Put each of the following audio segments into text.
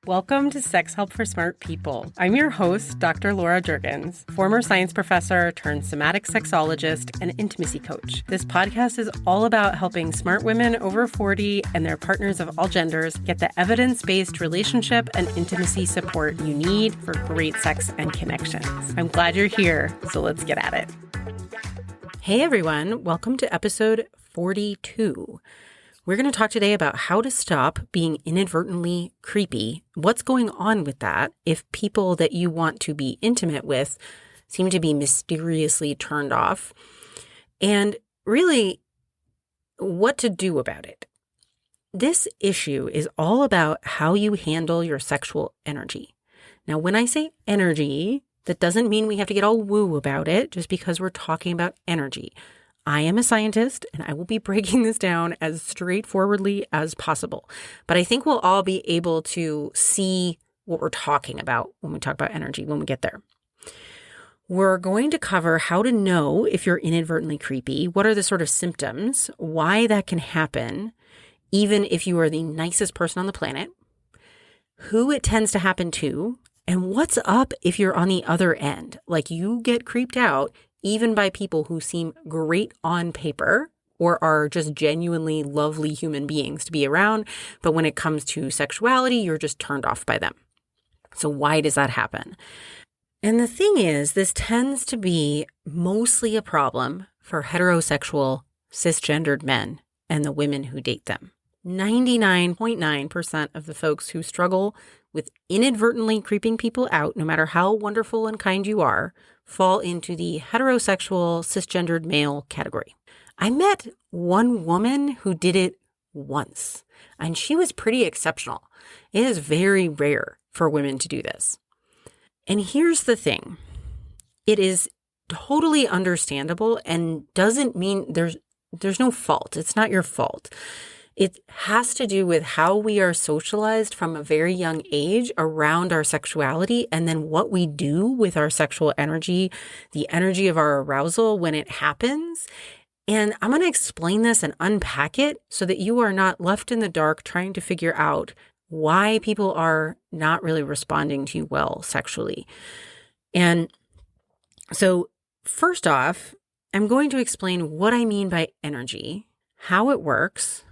Welcome to Sex Help for Smart People. I'm your host, Dr. Laura Jurgens, former science professor turned somatic sexologist and intimacy coach. This podcast is all about helping smart women over 40 and their partners of all genders get the evidence-based relationship and intimacy support you need for great sex and connections. I'm glad you're here, so let's get at it. Hey everyone, welcome to episode 42. We're going to talk today about how to stop being inadvertently creepy, what's going on with that if people that you want to be intimate with seem to be mysteriously turned off, and really what to do about it. This issue is all about how you handle your sexual energy. Now, when I say energy, that doesn't mean we have to get all woo about it just because we're talking about energy. I am a scientist, and I will be breaking this down as straightforwardly as possible. But I think we'll all be able to see what we're talking about when we talk about energy when we get there. We're going to cover how to know if you're inadvertently creepy, what are the sort of symptoms, why that can happen, even if you are the nicest person on the planet, who it tends to happen to, and what's up if you're on the other end, like you get creeped out even by people who seem great on paper or are just genuinely lovely human beings to be around. But when it comes to sexuality, you're just turned off by them. So why does that happen? And the thing is, this tends to be mostly a problem for heterosexual, cis-gendered men and the women who date them. 99.9% of the folks who struggle with inadvertently creeping people out, no matter how wonderful and kind you are, fall into the heterosexual, cisgendered male category. I met one woman who did it once, and she was pretty exceptional. It is very rare for women to do this. And here's the thing. It is totally understandable and doesn't mean there's no fault. It's not your fault. It has to do with how we are socialized from a very young age around our sexuality, and then what we do with our sexual energy, the energy of our arousal when it happens. And I'm going to explain this and unpack it so that you are not left in the dark trying to figure out why people are not really responding to you well sexually. And so first off, I'm going to explain what I mean by energy, how it works.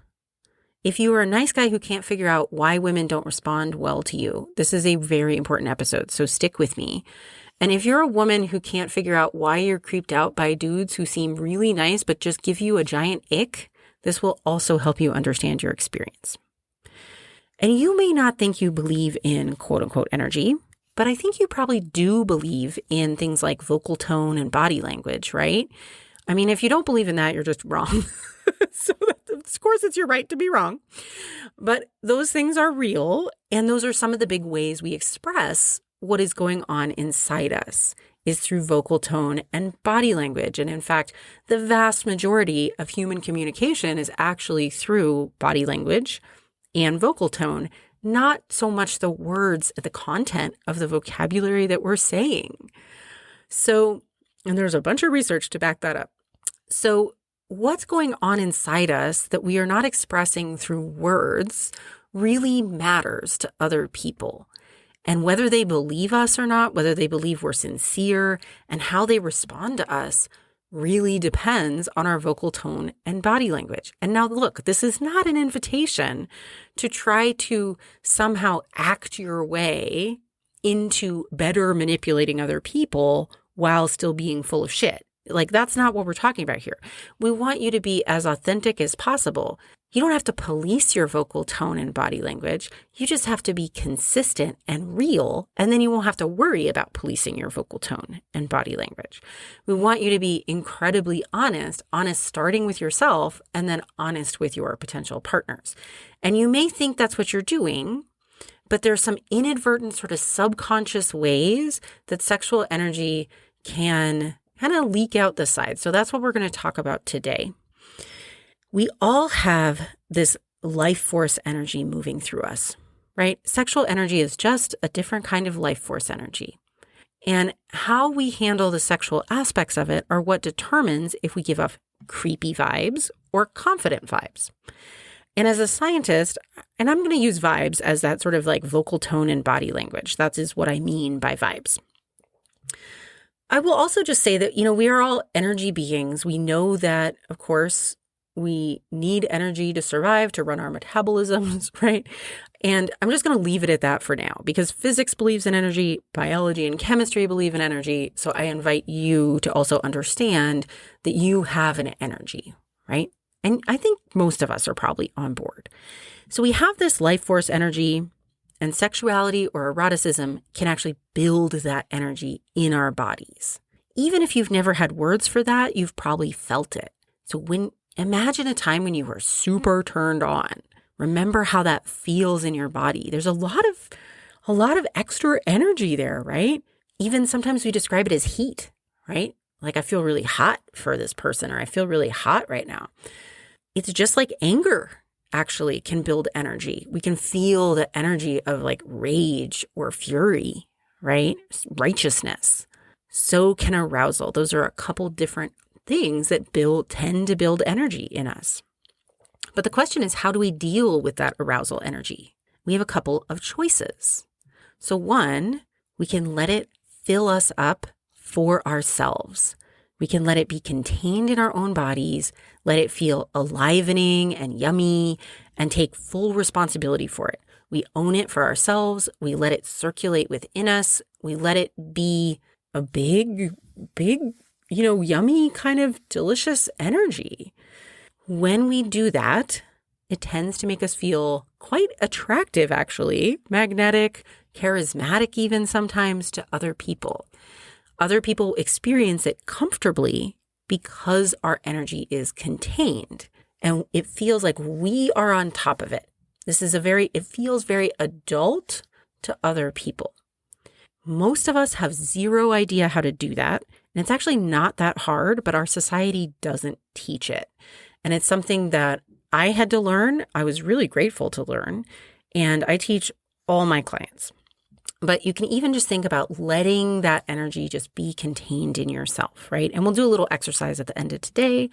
If you are a nice guy who can't figure out why women don't respond well to you, this is a very important episode, so stick with me. And if you're a woman who can't figure out why you're creeped out by dudes who seem really nice but just give you a giant ick, this will also help you understand your experience. And you may not think you believe in quote-unquote energy, but I think you probably do believe in things like vocal tone and body language, right? I mean, if you don't believe in that, you're just wrong. So, of course, it's your right to be wrong. But those things are real, and those are some of the big ways we express what is going on inside us is through vocal tone and body language. And in fact, the vast majority of human communication is actually through body language and vocal tone, not so much the words, the content of the vocabulary that we're saying. So, and there's a bunch of research to back that up. So what's going on inside us that we are not expressing through words really matters to other people. And whether they believe us or not, whether they believe we're sincere, and how they respond to us really depends on our vocal tone and body language. And now look, this is not an invitation to try to somehow act your way into better manipulating other people while still being full of shit. Like, that's not what we're talking about here. We want you to be as authentic as possible. You don't have to police your vocal tone and body language. You just have to be consistent and real, and then you won't have to worry about policing your vocal tone and body language. We want you to be incredibly honest starting with yourself, and then honest with your potential partners. And you may think that's what you're doing, but there's some inadvertent sort of subconscious ways that sexual energy can kind of leak out the side. So that's what we're going to talk about today. We all have this life force energy moving through us, right? Sexual energy is just a different kind of life force energy. And how we handle the sexual aspects of it are what determines if we give off creepy vibes or confident vibes. And as a scientist, and I'm going to use vibes as that sort of like vocal tone and body language. That is what I mean by vibes. I will also just say that, we are all energy beings. We know that, of course, we need energy to survive, to run our metabolisms, right? And I'm just going to leave it at that for now because physics believes in energy, biology and chemistry believe in energy. So I invite you to also understand that you have an energy, right? And I think most of us are probably on board. So we have this life force energy, and sexuality or eroticism can actually build that energy in our bodies. Even if you've never had words for that, you've probably felt it. So imagine a time when you were super turned on. Remember how that feels in your body. There's a lot of extra energy there, right? Even sometimes we describe it as heat, right? Like I feel really hot for this person, or I feel really hot right now. It's just like anger actually can build energy. We can feel the energy of like rage or fury, right? Righteousness. So can arousal. Those are a couple different things that tend to build energy in us. But the question is, how do we deal with that arousal energy? We have a couple of choices. So one, we can let it fill us up for ourselves. We can let it be contained in our own bodies, let it feel alivening and yummy, and take full responsibility for it. We own it for ourselves. We let it circulate within us. We let it be a big, yummy kind of delicious energy. When we do that, it tends to make us feel quite attractive, actually, magnetic, charismatic even sometimes to other people. Other people experience it comfortably because our energy is contained and it feels like we are on top of it. It feels very adult to other people. Most of us have zero idea how to do that. And it's actually not that hard, but our society doesn't teach it. And it's something that I had to learn. I was really grateful to learn. And I teach all my clients. But you can even just think about letting that energy just be contained in yourself, right? And we'll do a little exercise at the end of today,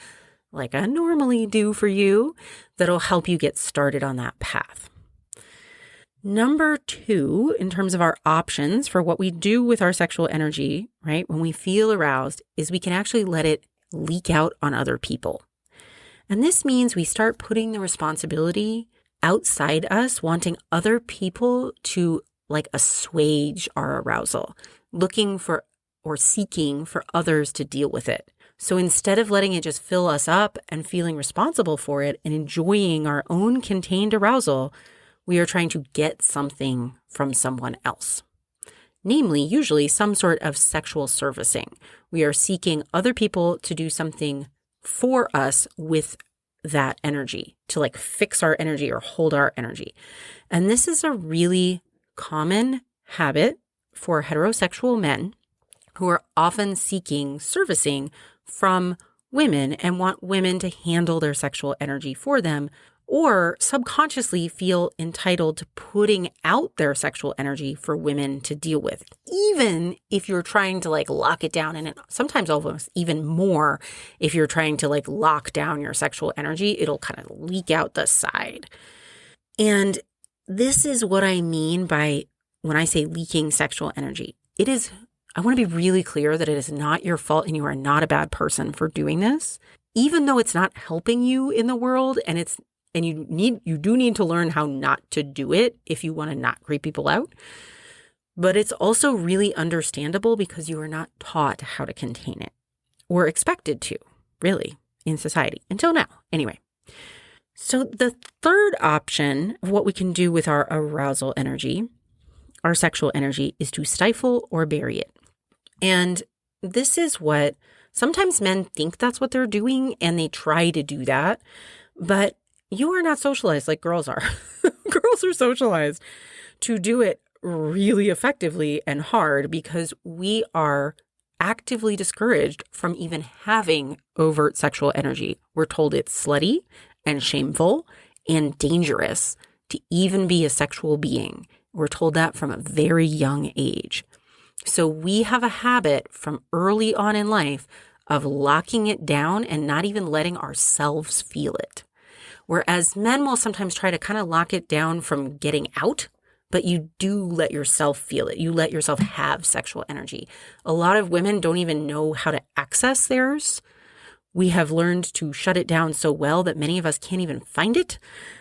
like I normally do for you, that'll help you get started on that path. Number 2, in terms of our options for what we do with our sexual energy, right, when we feel aroused, is we can actually let it leak out on other people. And this means we start putting the responsibility outside us, wanting other people to like assuage our arousal, looking for or seeking for others to deal with it. So instead of letting it just fill us up and feeling responsible for it and enjoying our own contained arousal, we are trying to get something from someone else. Namely, usually some sort of sexual servicing. We are seeking other people to do something for us with that energy, to like fix our energy or hold our energy. And this is a really common habit for heterosexual men who are often seeking servicing from women and want women to handle their sexual energy for them, or subconsciously feel entitled to putting out their sexual energy for women to deal with, even if you're trying to like lock it down. And sometimes almost even more, if you're trying to like lock down your sexual energy, it'll kind of leak out the side. And this is what I mean by when I say leaking sexual energy. I want to be really clear that it is not your fault and you are not a bad person for doing this, even though it's not helping you in the world and you do need to learn how not to do it if you want to not creep people out. But it's also really understandable because you are not taught how to contain it or expected to, really, in society until now. Anyway. So the third option of what we can do with our arousal energy, our sexual energy, is to stifle or bury it. And this is what sometimes men think that's what they're doing and they try to do that. But you are not socialized like girls are. Girls are socialized to do it really effectively and hard because we are actively discouraged from even having overt sexual energy. We're told it's slutty and shameful and dangerous to even be a sexual being. We're told that from a very young age. So we have a habit from early on in life of locking it down and not even letting ourselves feel it. Whereas men will sometimes try to kind of lock it down from getting out, but you do let yourself feel it. You let yourself have sexual energy. A lot of women don't even know how to access theirs. We have learned to shut it down so well that many of us can't even find it.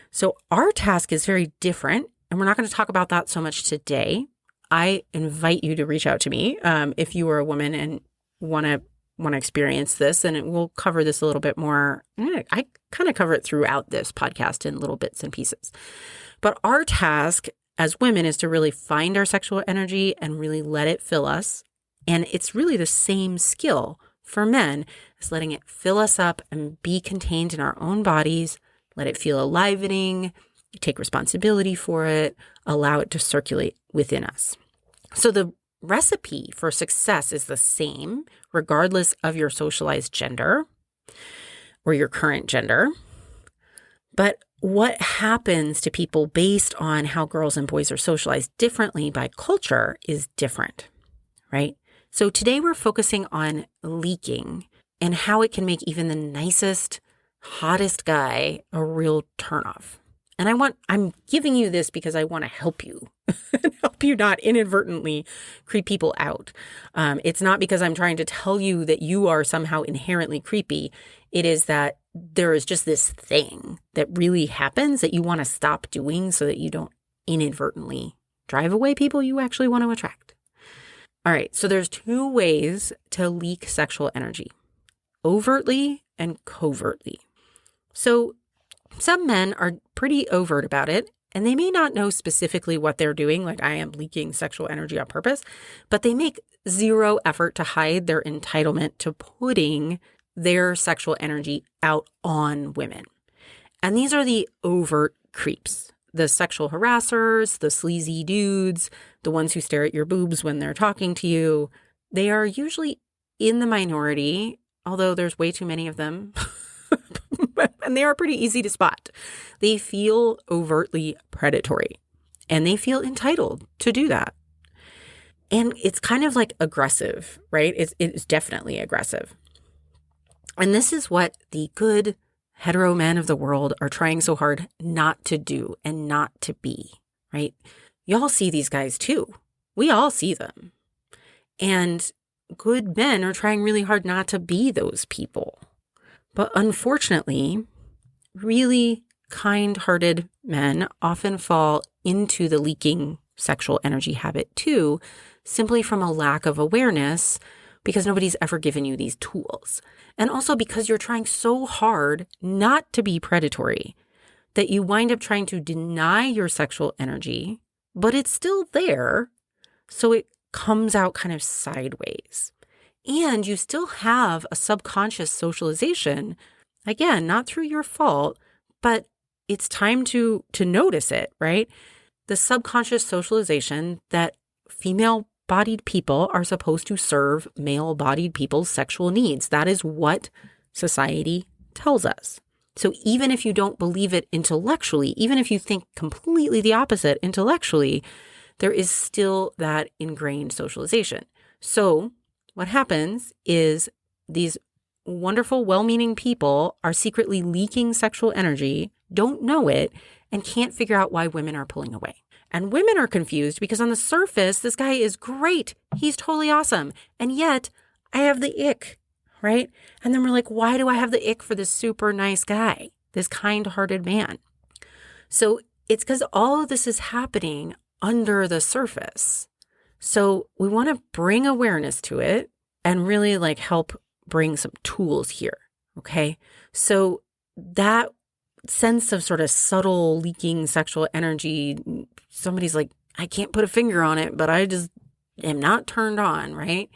So our task is very different, and we're not going to talk about that so much today. I invite you to reach out to me if you are a woman and want to experience this, and we'll cover this a little bit more. I kind of cover it throughout this podcast in little bits and pieces. But our task as women is to really find our sexual energy and really let it fill us. And it's really the same skill for men as letting it fill us up and be contained in our own bodies, let it feel alivening, take responsibility for it, allow it to circulate within us. So the recipe for success is the same, regardless of your socialized gender or your current gender. But what happens to people based on how girls and boys are socialized differently by culture is different, right? So today we're focusing on leaking and how it can make even the nicest, hottest guy a real turnoff. And I'm giving you this because I want to help you, help you not inadvertently creep people out. It's not because I'm trying to tell you that you are somehow inherently creepy. It is that there is just this thing that really happens that you want to stop doing so that you don't inadvertently drive away people you actually want to attract. All right, so there's two ways to leak sexual energy: overtly and covertly. So some men are pretty overt about it, and they may not know specifically what they're doing, like I am leaking sexual energy on purpose, but they make zero effort to hide their entitlement to putting their sexual energy out on women. And these are the overt creeps, the sexual harassers, the sleazy dudes, the ones who stare at your boobs when they're talking to you. They are usually in the minority, although there's way too many of them. And they are pretty easy to spot. They feel overtly predatory, and they feel entitled to do that. And it's kind of like aggressive, right? It's definitely aggressive. And this is what the good hetero men of the world are trying so hard not to do and not to be, right? Y'all see these guys too. We all see them. And good men are trying really hard not to be those people. But unfortunately, really kind-hearted men often fall into the leaking sexual energy habit too, simply from a lack of awareness, because nobody's ever given you these tools. And also because you're trying so hard not to be predatory that you wind up trying to deny your sexual energy, but it's still there, so it comes out kind of sideways. And you still have a subconscious socialization, again, not through your fault, but it's time to notice it, right? The subconscious socialization that female-bodied people are supposed to serve male-bodied people's sexual needs. That is what society tells us. So even if you don't believe it intellectually, even if you think completely the opposite intellectually, there is still that ingrained socialization. So what happens is these wonderful, well-meaning people are secretly leaking sexual energy, don't know it, and can't figure out why women are pulling away. And women are confused because on the surface, this guy is great. He's totally awesome. And yet I have the ick, right? And then we're like, why do I have the ick for this super nice guy, this kind-hearted man? So it's because all of this is happening under the surface. So we want to bring awareness to it and really help bring some tools here. Okay. So that sense of sort of subtle leaking sexual energy, somebody's like, I can't put a finger on it, but I just am not turned on, right?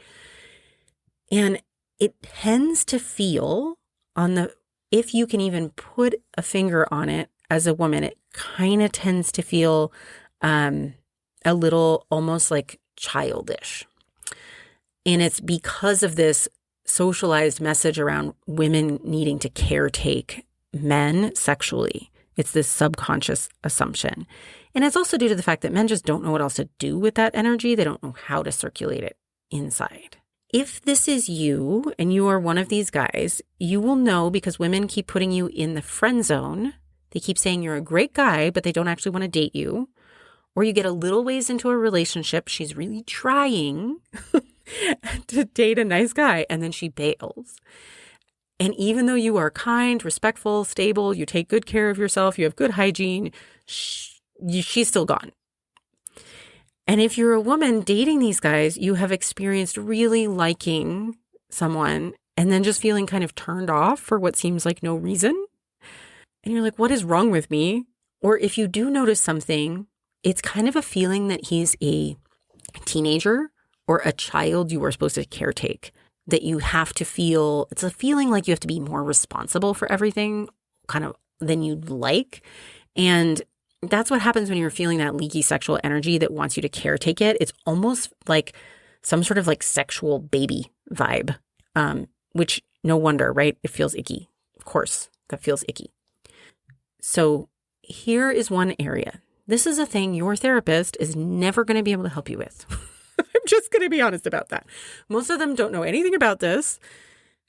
And it tends to feel if you can even put a finger on it as a woman, it kind of tends to feel a little almost like childish. And it's because of this socialized message around women needing to caretake men sexually. It's this subconscious assumption. And it's also due to the fact that men just don't know what else to do with that energy. They don't know how to circulate it inside. If this is you and you are one of these guys, you will know because women keep putting you in the friend zone They keep saying you're a great guy, but they don't actually want to date you. Or you get a little ways into a relationship. She's really trying to date a nice guy, and then she bails. And even though you are kind, respectful, stable, you take good care of yourself, you have good hygiene, she's still gone. And if you're a woman dating these guys, you have experienced really liking someone and then just feeling kind of turned off for what seems like no reason. And you're like, what is wrong with me? Or if you do notice something, it's kind of a feeling that he's a teenager or a child you were supposed to caretake, that you have to feel, it's a feeling like you have to be more responsible for everything kind of than you'd like. And that's what happens when you're feeling that leaky sexual energy that wants you to caretake it. It's almost like some sort of like sexual baby vibe, which no wonder, right? It feels icky. Of course, that feels icky. So here is one area. This is a thing your therapist is never going to be able to help you with. I'm just going to be honest about that. Most of them don't know anything about this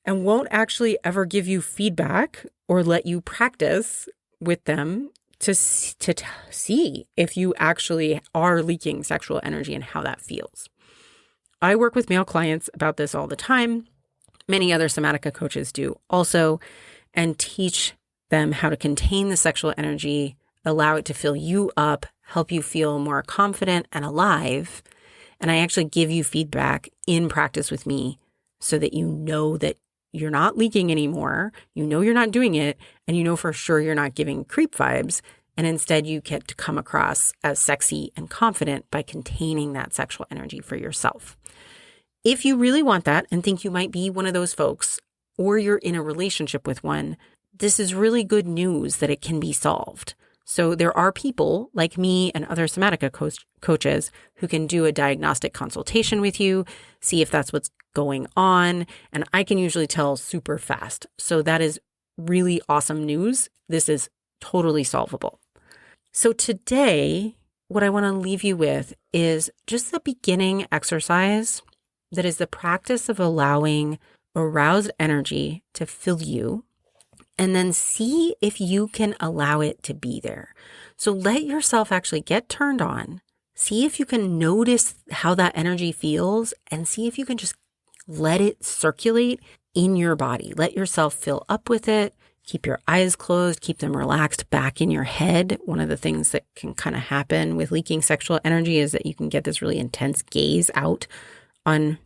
and won't actually ever give you feedback or let you practice with them to see if you actually are leaking sexual energy and how that feels. I work with male clients about this all the time. Many other somatica coaches do also, and teach them how to contain the sexual energy, allow it to fill you up, help you feel more confident and alive. And I actually give you feedback in practice with me so that you know that you're not leaking anymore, you know you're not doing it, and you know for sure you're not giving creep vibes, and instead you get to come across as sexy and confident by containing that sexual energy for yourself. If you really want that and think you might be one of those folks, or you're in a relationship with one, this is really good news that it can be solved. So there are people like me and other somatica coaches who can do a diagnostic consultation with you, see if that's what's going on. And I can usually tell super fast. So that is really awesome news. This is totally solvable. So today, what I want to leave you with is just the beginning exercise that is the practice of allowing aroused energy to fill you, and then see if you can allow it to be there. So let yourself actually get turned on. See if you can notice how that energy feels, and see if you can just let it circulate in your body. Let yourself fill up with it. Keep your eyes closed. Keep them relaxed back in your head. One of the things that can kind of happen with leaking sexual energy is that you can get this really intense gaze out on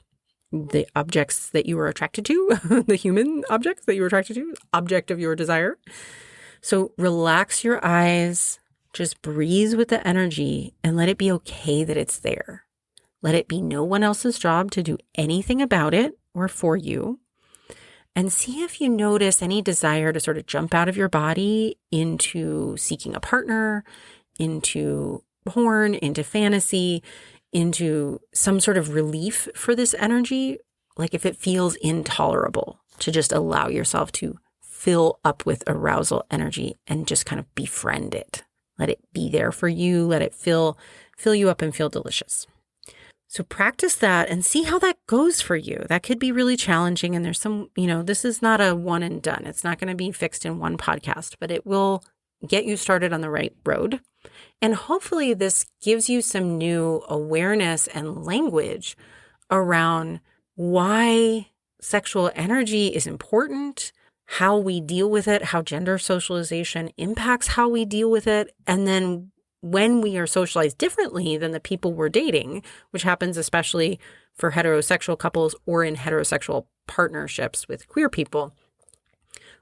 the objects that you were attracted to, the human objects that you were attracted to, object of your desire. So relax your eyes, just breathe with the energy, and let it be okay that it's there. Let it be no one else's job to do anything about it or for you. And see if you notice any desire to sort of jump out of your body into seeking a partner, into porn, into fantasy, into some sort of relief for this energy, like if it feels intolerable, to just allow yourself to fill up with arousal energy and just kind of befriend it. Let it be there for you. Let it fill you up and feel delicious. So practice that and see how that goes for you. That could be really challenging. And there's some, this is not a one and done. It's not going to be fixed in one podcast, but it will get you started on the right road. And hopefully this gives you some new awareness and language around why sexual energy is important, how we deal with it, how gender socialization impacts how we deal with it, and then when we are socialized differently than the people we're dating, which happens especially for heterosexual couples or in heterosexual partnerships with queer people.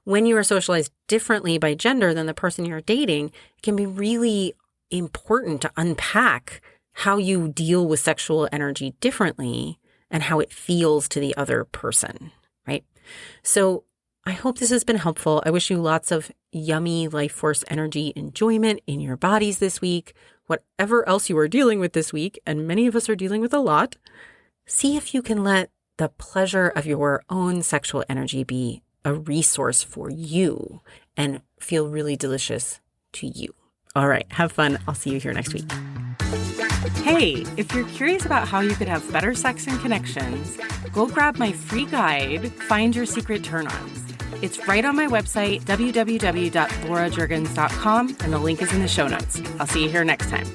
When you are socialized differently by gender than the person you're dating, it can be really important to unpack how you deal with sexual energy differently and how it feels to the other person, right? So I hope this has been helpful. I wish you lots of yummy life force energy enjoyment in your bodies this week. Whatever else you are dealing with this week, and many of us are dealing with a lot, see if you can let the pleasure of your own sexual energy be a resource for you and feel really delicious to you. All right, have fun. I'll see you here next week. Hey, if you're curious about how you could have better sex and connections, go grab my free guide, Find Your Secret Turn-Ons. It's right on my website, www.laurajurgens.com, and the link is in the show notes. I'll see you here next time.